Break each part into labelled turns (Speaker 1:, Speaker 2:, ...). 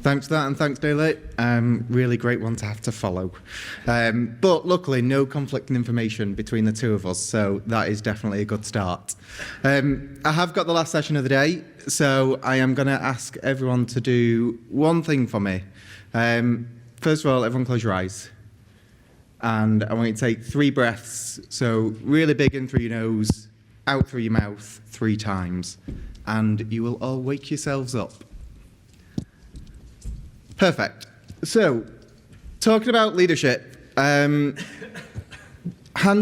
Speaker 1: Thanks for that, and thanks, Daily. Really great one to have to follow. But luckily, no conflicting information between the two of us, so that is definitely a good start. I have got the last session of the day, so I am going to ask everyone to do one thing for me. First of all, everyone close your eyes. And I want you to take 3 breaths, so really big in through your nose, out through your mouth 3 times, and you will all wake yourselves up. Perfect. So, talking about leadership, hands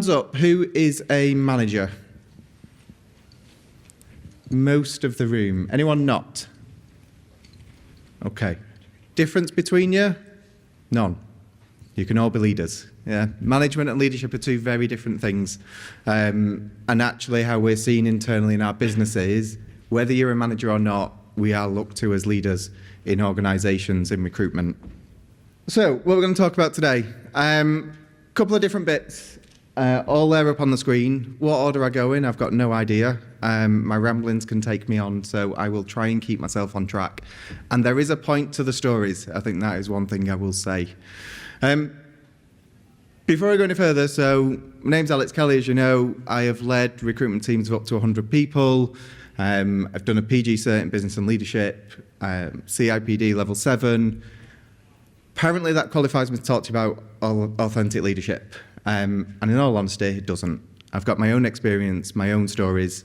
Speaker 1: up, who is a manager? Most of the room. Anyone not? Okay. Difference between you? None. You can all be leaders. Yeah. Management and leadership are 2 very different things. And actually how we're seen internally in our businesses, whether you're a manager or not, we are looked to as leaders in organisations, in recruitment. So, what we're going to talk about today, couple of different bits, all there up on the screen. What order I go in, I've got no idea. My ramblings can take me on, so I will try and keep myself on track. And there is a point to the stories. I think that is one thing I will say. Before I go any further, so my name's Alex Kelly, as you know. I have led recruitment teams of up to 100 people. I've done a PG Cert in Business and Leadership, CIPD Level 7. Apparently that qualifies me to talk to you about authentic leadership. And in all honesty, it doesn't. I've got my own experience, my own stories,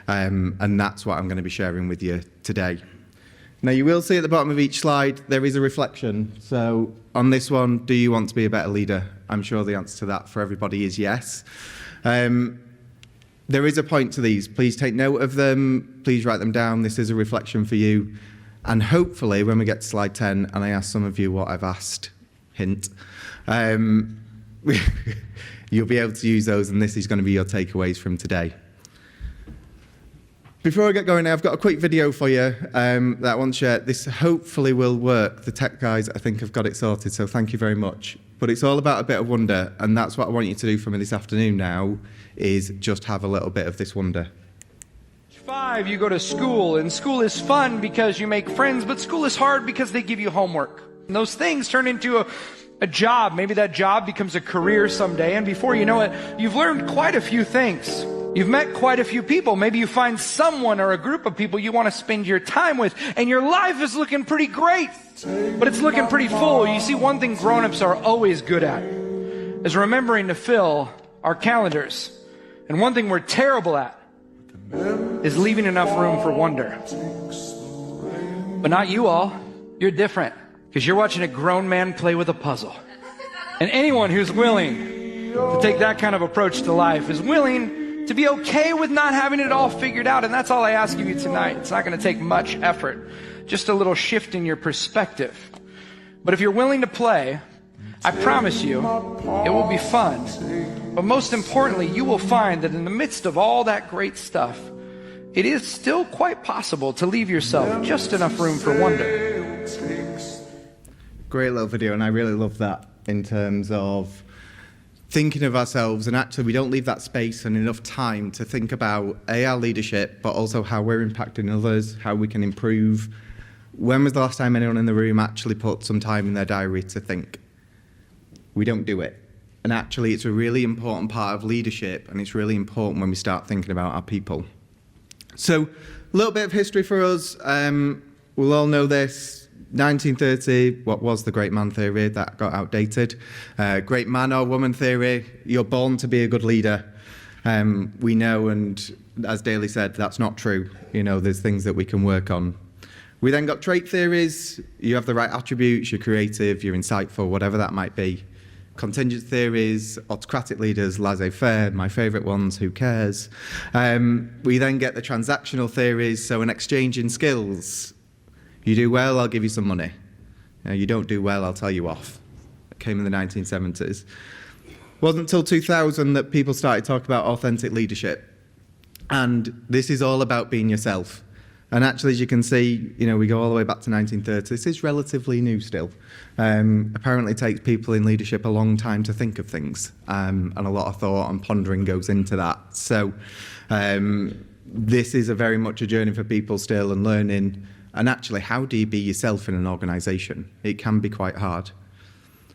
Speaker 1: and that's what I'm going to be sharing with you today. Now, you will see at the bottom of each slide, there is a reflection. So on this one, do you want to be a better leader? I'm sure the answer to that for everybody is yes. There is a point to these. Please take note of them. Please write them down. This is a reflection for you. And hopefully, when we get to slide 10, and I ask some of you what I've asked, hint, you'll be able to use those, and this is going to be your takeaways from today. Before I get going, I've got a quick video for you that I want to share. This hopefully will work. The tech guys, I think, have got it sorted, so thank you very much. But it's all about a bit of wonder, and that's what I want you to do for me this afternoon now, is just have a little bit of this wonder.
Speaker 2: 5, you go to school, and school is fun because you make friends, but school is hard because they give you homework. And those things turn into a job. Maybe that job becomes a career someday, and before you know it, you've learned quite a few things. You've met quite a few people. Maybe you find someone or a group of people you want to spend your time with, and your life is looking pretty great, but it's looking pretty full. You see, one thing grown-ups are always good at is remembering to fill our calendars. And one thing we're terrible at is leaving enough room for wonder. But not you all. You're different, because you're watching a grown man play with a puzzle. And anyone who's willing to take that kind of approach to life is willing to be okay with not having it all figured out. And that's all I ask of you tonight. It's not going to take much effort, just a little shift in your perspective. But if you're willing to play, I promise you, it will be fun. But most importantly, you will find that in the midst of all that great stuff, it is still quite possible to leave yourself just enough room for wonder.
Speaker 1: Great little video, and I really love that in terms of thinking of ourselves, and actually we don't leave that space and enough time to think about our leadership, but also how we're impacting others, how we can improve. When was the last time anyone in the room actually put some time in their diary to think? We don't do it. And actually it's a really important part of leadership, and it's really important when we start thinking about our people. So a little bit of history for us. We'll all know this. 1930, what was the great man theory? That got outdated. Great man or woman theory, you're born to be a good leader. We know, and as Daly said, that's not true. You know, there's things that we can work on. We then got trait theories. You have the right attributes, you're creative, you're insightful, whatever that might be. Contingent theories, autocratic leaders, laissez-faire, my favourite ones, who cares? We then get the transactional theories, so an exchange in skills. You do well, I'll give you some money. You don't do well, I'll tell you off. It came in the 1970s. It wasn't until 2000 that people started talking about authentic leadership. And this is all about being yourself. And actually, as you can see, you know, we go all the way back to 1930. This is relatively new still. Apparently it takes people in leadership a long time to think of things. And a lot of thought and pondering goes into that. So this is a very much a journey for people still, and learning And actually, how do you be yourself in an organisation? It can be quite hard.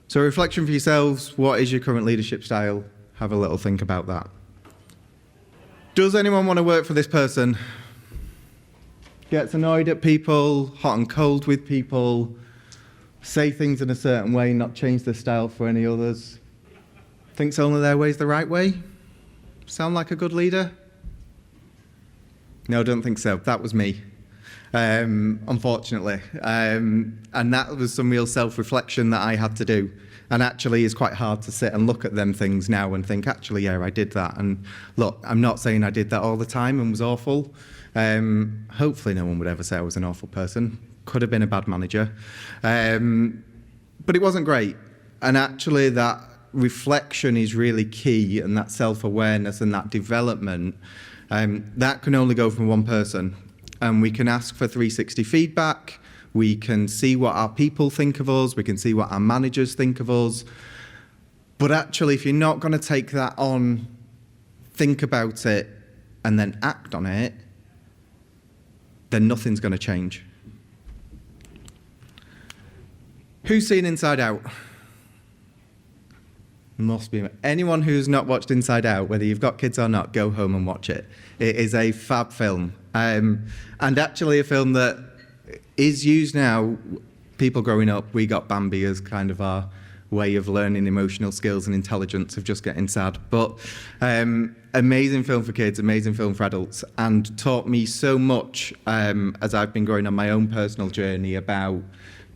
Speaker 1: So reflection for yourselves, what is your current leadership style? Have a little think about that. Does anyone want to work for this person? Gets annoyed at people, hot and cold with people, say things in a certain way, not change their style for any others. Thinks only their way's the right way? Sound like a good leader? No, don't think so. That was me, unfortunately. And that was some real self-reflection that I had to do. And actually, it's quite hard to sit and look at them things now and think, actually, yeah, I did that. And look, I'm not saying I did that all the time and was awful. Hopefully no one would ever say I was an awful person. Could have been a bad manager. But it wasn't great. And actually, that reflection is really key, and that self-awareness and that development, that can only go from one person. And we can ask for 360 feedback. We can see what our people think of us. We can see what our managers think of us. But actually, if you're not going to take that on, think about it, and then act on it, then nothing's going to change. Who's seen Inside Out? Must be. Anyone who's not watched Inside Out, whether you've got kids or not, go home and watch it. It is a fab film. And actually a film that is used now. People growing up, we got Bambi as kind of our way of learning emotional skills and intelligence of just getting sad. But amazing film for kids, amazing film for adults, and taught me so much as I've been going on my own personal journey about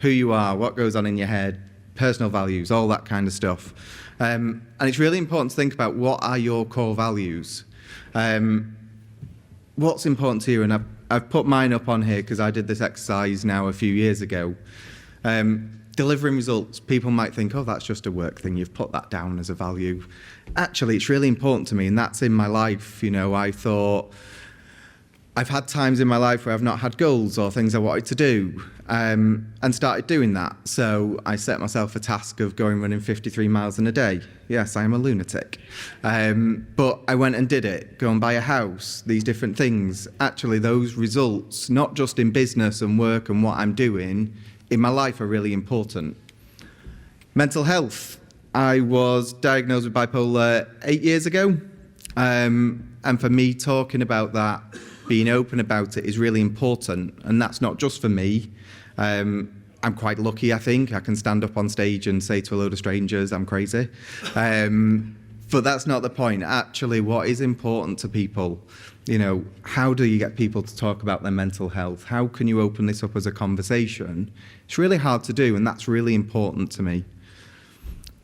Speaker 1: who you are, what goes on in your head, personal values, all that kind of stuff. And it's really important to think about what are your core values. What's important to you? And I've put mine up on here because I did this exercise now a few years ago. Delivering results, people might think, oh, that's just a work thing. You've put that down as a value. Actually, it's really important to me, and that's in my life. You know, I thought, I've had times in my life where I've not had goals or things I wanted to do, and started doing that. So I set myself a task of going running 53 miles in a day. Yes, I am a lunatic. But I went and did it, go and buy a house, these different things. Actually, those results, not just in business and work and what I'm doing, in my life are really important. Mental health. I was diagnosed with bipolar 8 years ago. And for me, talking about that, being open about it is really important. And that's not just for me. I'm quite lucky, I think. I can stand up on stage and say to a load of strangers, I'm crazy. But that's not the point. Actually, what is important to people, you know, how do you get people to talk about their mental health? How can you open this up as a conversation? It's really hard to do, and that's really important to me.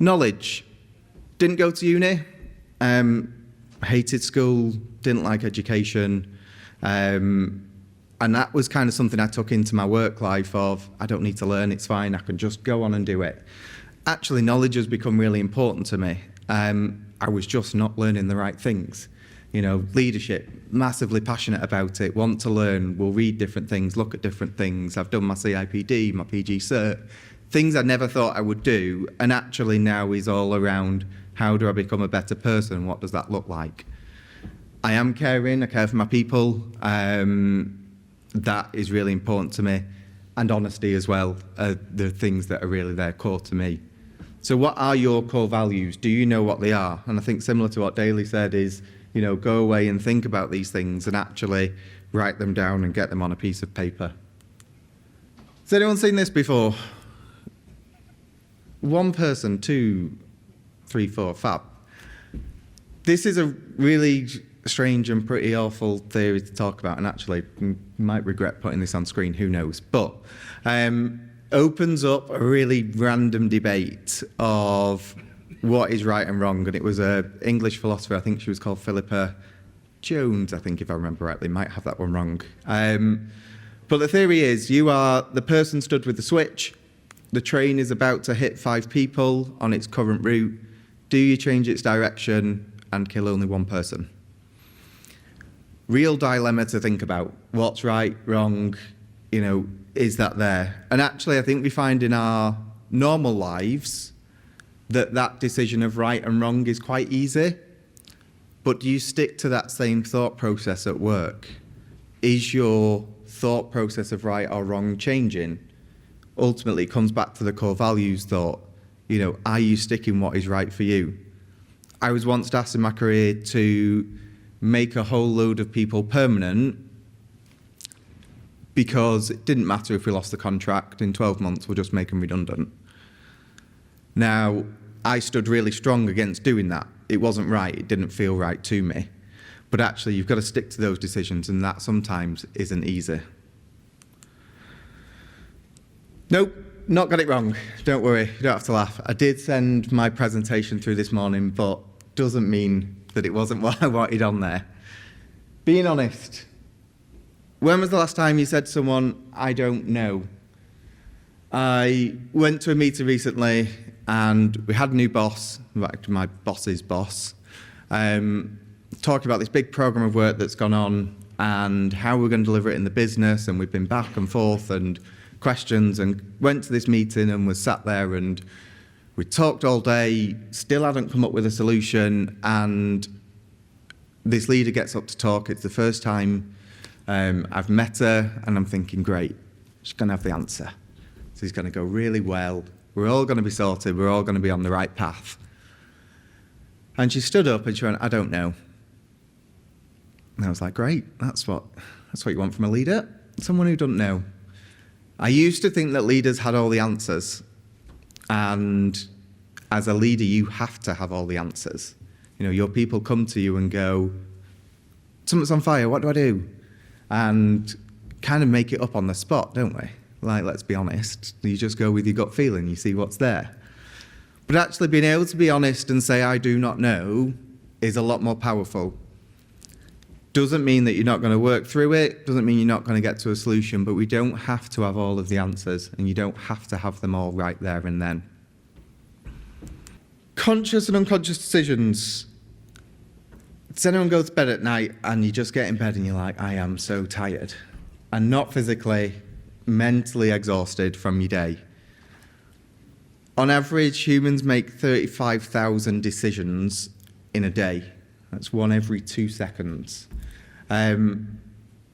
Speaker 1: Knowledge. Didn't go to uni. Hated school. Didn't like education. And that was kind of something I took into my work life of, I don't need to learn, it's fine, I can just go on and do it. Actually, knowledge has become really important to me. I was just not learning the right things. You know, leadership, massively passionate about it, want to learn, will read different things, look at different things. I've done my CIPD, my PG Cert, things I never thought I would do, and actually now is all around how do I become a better person, what does that look like? I am caring, I care for my people, that is really important to me, and honesty as well are the things that are really there core to me. So what are your core values? Do you know what they are? And I think similar to what Daly said is, you know, go away and think about these things and actually write them down and get them on a piece of paper. Has anyone seen this before? One person, 2, 3, 4, fab. This is a really strange and pretty awful theory to talk about, and actually you might regret putting this on screen, who knows. But opens up a really random debate of what is right and wrong. And it was an English philosopher, I think she was called Philippa Jones, I think, if I remember rightly, might have that one wrong. But the theory is you are the person stood with the switch, the train is about to hit 5 people on its current route. Do you change its direction and kill only one person? Real dilemma to think about. What's right, wrong, you know, is that there? And actually, I think we find in our normal lives that decision of right and wrong is quite easy. But do you stick to that same thought process at work? Is your thought process of right or wrong changing, ultimately it comes back to the core values thought. Are you sticking what is right for you? I was once asked in my career to make a whole load of people permanent because it didn't matter if we lost the contract. In 12 months, we'll just make them redundant. Now, I stood really strong against doing that. It wasn't right. It didn't feel right to me. But actually, you've got to stick to those decisions, and that sometimes isn't easy. Nope, not got it wrong. Don't worry, you don't have to laugh. I did send my presentation through this morning, but doesn't mean that it wasn't what I wanted on there. Being honest. When was the last time you said to someone, I don't know? I went to a meeting recently, and we had a new boss, my boss's boss, talking about this big program of work that's gone on and how we're going to deliver it in the business, and we've been back and forth and questions, and went to this meeting and was sat there and we talked all day, still hadn't come up with a solution, and this leader gets up to talk. It's the first time I've met her, and I'm thinking, great, she's going to have the answer. So it's going to go really well. We're all going to be sorted. We're all going to be on the right path. And she stood up and she went, I don't know. And I was like, great, that's what you want from a leader, someone who doesn't know. I used to think that leaders had all the answers. And as a leader, you have to have all the answers. Your people come to you and go, something's on fire, what do I do? And kind of make it up on the spot, don't we? Like, let's be honest. You just go with your gut feeling, you see what's there. But actually being able to be honest and say, I do not know, is a lot more powerful. Doesn't mean that you're not going to work through it, doesn't mean you're not going to get to a solution, but we don't have to have all of the answers, and you don't have to have them all right there and then. Conscious and unconscious decisions. Does anyone go to bed at night and you just get in bed and you're like, I am so tired? And not physically, mentally exhausted from your day. On average, humans make 35,000 decisions in a day. That's one every 2 seconds,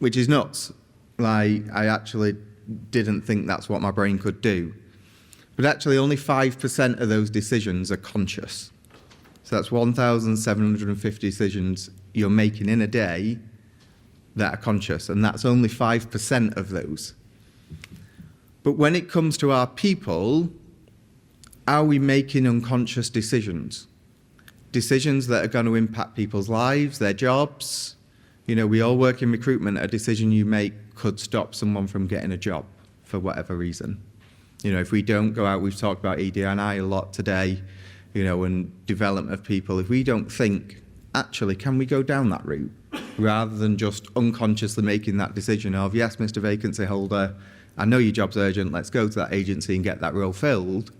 Speaker 1: which is nuts. I actually didn't think that's what my brain could do. But actually, only 5% of those decisions are conscious. So that's 1,750 decisions you're making in a day that are conscious, and that's only 5% of those. But when it comes to our people, are we making unconscious decisions? Decisions that are going to impact people's lives, their jobs. We all work in recruitment. A decision you make could stop someone from getting a job for whatever reason. If we don't go out, we've talked about ED&I a lot today, and development of people. If we don't think, actually, can we go down that route? Rather than just unconsciously making that decision of, yes, Mr. Vacancy Holder, I know your job's urgent, let's go to that agency and get that role filled.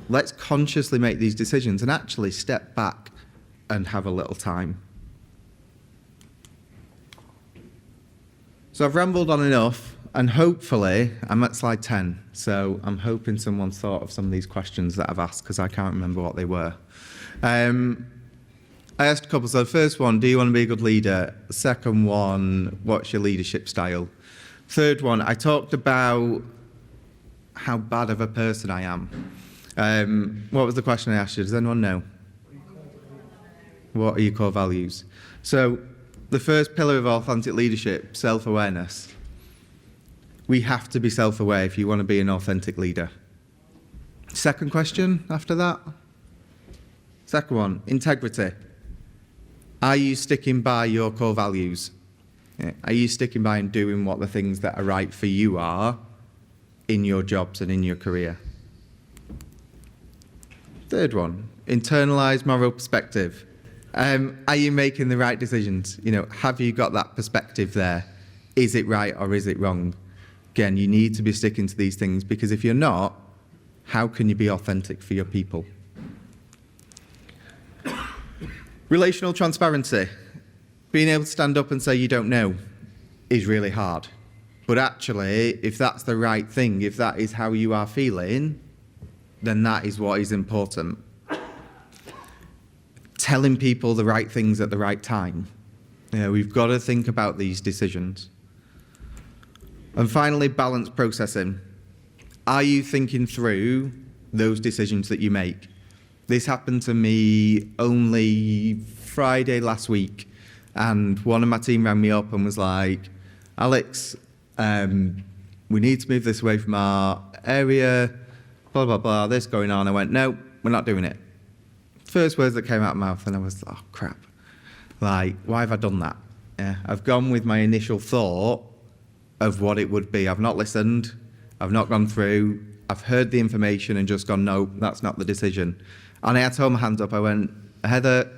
Speaker 1: Let's consciously make these decisions and actually step back and have a little time. So I've rambled on enough, and hopefully I'm at slide 10. So I'm hoping someone's thought of some of these questions that I've asked, because I can't remember what they were. I asked a couple. So the first one, do you want to be a good leader? The second one, what's your leadership style? Third one, I talked about how bad of a person I am. What was the question I asked you? Does anyone know? What are your core values? So the first pillar of authentic leadership, self-awareness. We have to be self-aware if you want to be an authentic leader. Second question after that? Second one, integrity. Are you sticking by your core values? Are you sticking by and doing what the things that are right for you are in your jobs and in your career? Third one, internalize moral perspective. Are you making the right decisions? Have you got that perspective there? Is it right or is it wrong? Again, you need to be sticking to these things, because if you're not, how can you be authentic for your people? Relational transparency. Being able to stand up and say you don't know is really hard. But actually, if that's the right thing, if that is how you are feeling, then that is what is important. Telling people the right things at the right time. We've got to think about these decisions. And finally, balance processing. Are you thinking through those decisions that you make? This happened to me only Friday last week, and one of my team rang me up and was like, Alex, we need to move this away from our area, blah, blah, blah, this going on. I went, no, we're not doing it. First words that came out of my mouth, and I was, oh, crap. Like, why have I done that? Yeah, I've gone with my initial thought of what it would be. I've not listened. I've not gone through. I've heard the information and just gone, no, that's not the decision. And I had to hold my hands up. I went, Heather,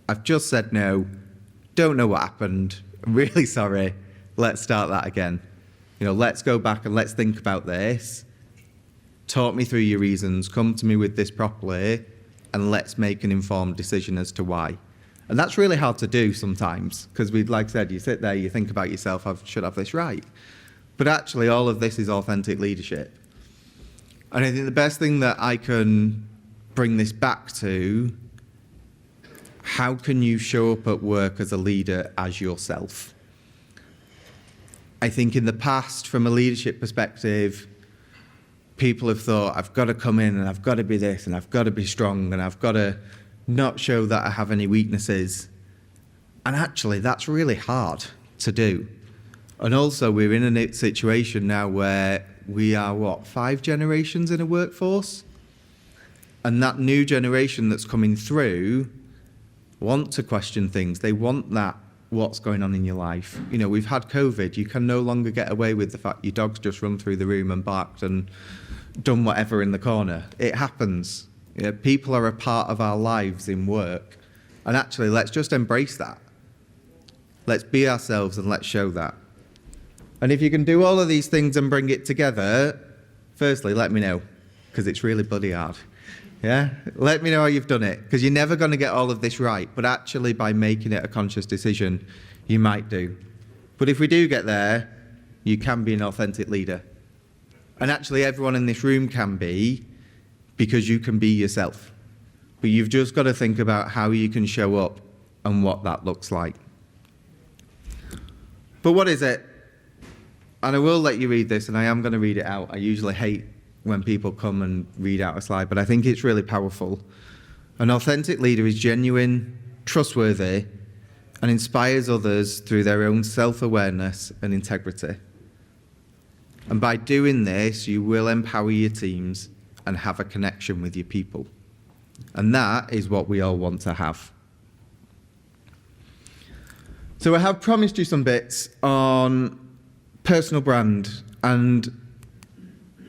Speaker 1: I've just said no. Don't know what happened. I'm really sorry. Let's start that again. Let's go back and let's think about this. Talk me through your reasons. Come to me with this properly, and let's make an informed decision as to why. And that's really hard to do sometimes, because like I said, you sit there, you think about yourself, I should have this right. But actually, all of this is authentic leadership. And I think the best thing that I can bring this back to, how can you show up at work as a leader as yourself? I think in the past, from a leadership perspective, people have thought, I've got to come in and I've got to be this and I've got to be strong and I've got to not show that I have any weaknesses. And actually, that's really hard to do. And also, we're in a situation now where we are, 5 generations in a workforce? And that new generation that's coming through want to question things. They want that, what's going on in your life. We've had COVID. You can no longer get away with the fact your dog's just run through the room and barked and done whatever in the corner. It happens. People are a part of our lives in work. And actually, let's just embrace that. Let's be ourselves and let's show that. And if you can do all of these things and bring it together, firstly, let me know, because it's really bloody hard. Yeah? Let me know how you've done it, because you're never going to get all of this right, but actually by making it a conscious decision, you might do. But if we do get there, you can be an authentic leader. And actually everyone in this room can be, because you can be yourself. But you've just got to think about how you can show up and what that looks like. But what is it? And I will let you read this, and I am going to read it out. I usually hate when people come and read out a slide, but I think it's really powerful. An authentic leader is genuine, trustworthy, and inspires others through their own self-awareness and integrity. And by doing this, you will empower your teams and have a connection with your people. And that is what we all want to have. So I have promised you some bits on personal brand, and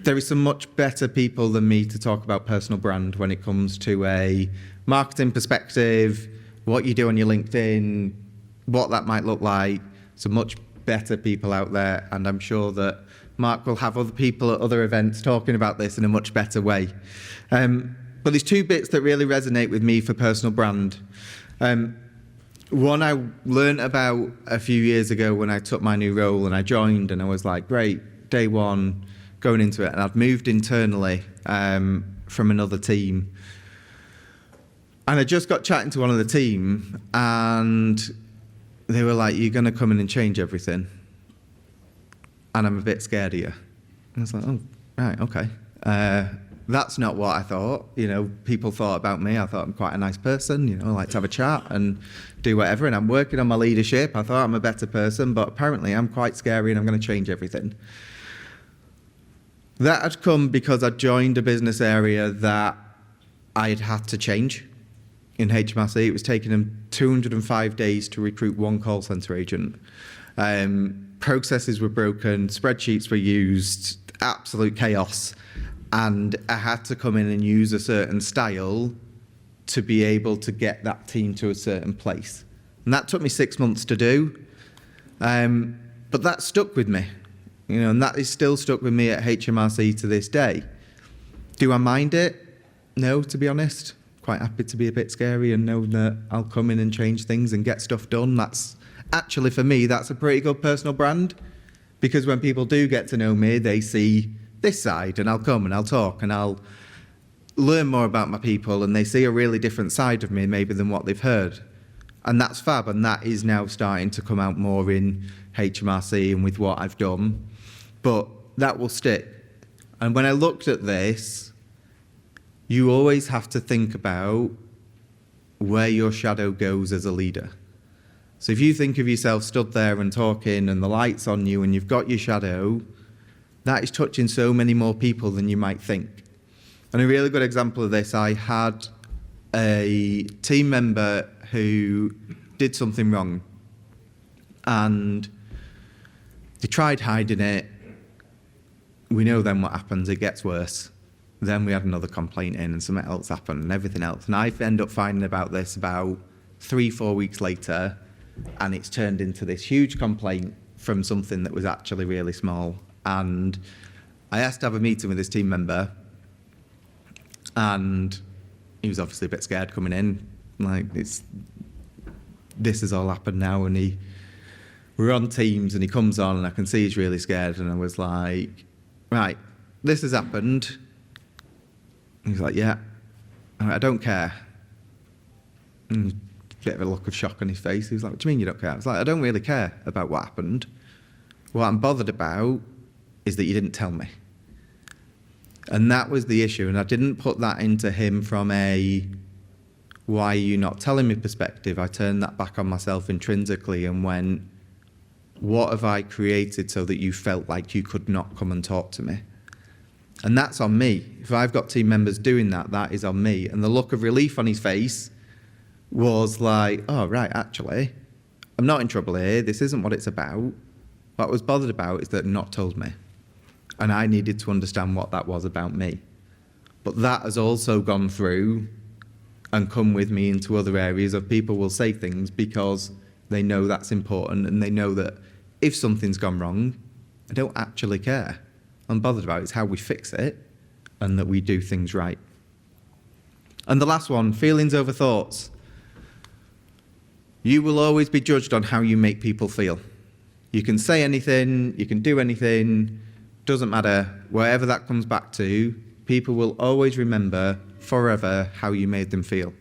Speaker 1: there is some much better people than me to talk about personal brand when it comes to a marketing perspective, what you do on your LinkedIn, what that might look like. Some much better people out there, and I'm sure that Mark will have other people at other events talking about this in a much better way. But there's 2 bits that really resonate with me for personal brand. One I learned about a few years ago when I took my new role and I joined, and I was like, great, day one, going into it. And I'd moved internally from another team. And I just got chatting to one of the team, and they were like, you're going to come in and change everything. And I'm a bit scared of you. And I was like, oh, right, okay. That's not what I thought. People thought about me. I thought I'm quite a nice person. I like to have a chat and do whatever. And I'm working on my leadership. I thought I'm a better person, but apparently I'm quite scary and I'm going to change everything. That had come because I joined a business area that I'd had to change in HMRC. It was taking them 205 days to recruit one call centre agent. Processes were broken, spreadsheets were used, absolute chaos. And I had to come in and use a certain style to be able to get that team to a certain place. And that took me 6 months to do. But that stuck with me, and that is still stuck with me at HMRC to this day. Do I mind it? No, to be honest. Quite happy to be a bit scary and know that I'll come in and change things and get stuff done. That's actually, for me, that's a pretty good personal brand, because when people do get to know me, they see this side, and I'll come and I'll talk and I'll learn more about my people, and they see a really different side of me maybe than what they've heard. And that's fab, and that is now starting to come out more in HMRC and with what I've done. But that will stick. And when I looked at this, you always have to think about where your shadow goes as a leader. So if you think of yourself stood there and talking and the light's on you and you've got your shadow, that is touching so many more people than you might think. And a really good example of this, I had a team member who did something wrong and they tried hiding it. We know then what happens, it gets worse. Then we had another complaint in and something else happened and everything else. And I end up finding about this about 3-4 weeks later, and it's turned into this huge complaint from something that was actually really small. And I asked to have a meeting with this team member, and he was obviously a bit scared coming in. Like, this has all happened now, and we're on Teams, and he comes on, and I can see he's really scared, and I was like, right, this has happened. He's like, yeah, I don't care. And a bit of a look of shock on his face. He was like, what do you mean you don't care? I was like, I don't really care about what happened. What I'm bothered about is that you didn't tell me. And that was the issue. And I didn't put that into him from a, why are you not telling me perspective. I turned that back on myself intrinsically and went, what have I created so that you felt like you could not come and talk to me? And that's on me. If I've got team members doing that, that is on me. And the look of relief on his face was like, oh, right, actually, I'm not in trouble here. This isn't what it's about. What I was bothered about is that not told me. And I needed to understand what that was about me. But that has also gone through and come with me into other areas of people will say things because they know that's important and they know that if something's gone wrong, I don't actually care. I'm bothered about it's how we fix it and that we do things right. And the last one, feelings over thoughts. You will always be judged on how you make people feel. You can say anything, you can do anything, doesn't matter. Wherever that comes back to, people will always remember forever how you made them feel.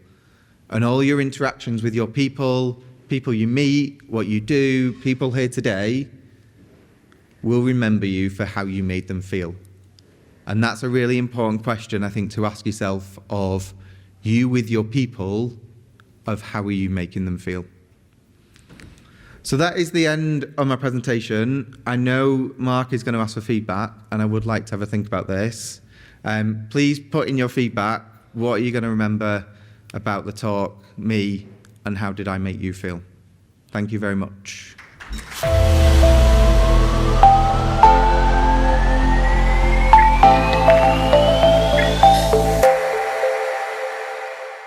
Speaker 1: And all your interactions with your people you meet, what you do, people here today, will remember you for how you made them feel. And that's a really important question, I think, to ask yourself of you with your people, of how are you making them feel. So that is the end of my presentation. I know Mark is going to ask for feedback, and I would like to have a think about this. Please put in your feedback. What are you going to remember about the talk, me, and how did I make you feel? Thank you very much.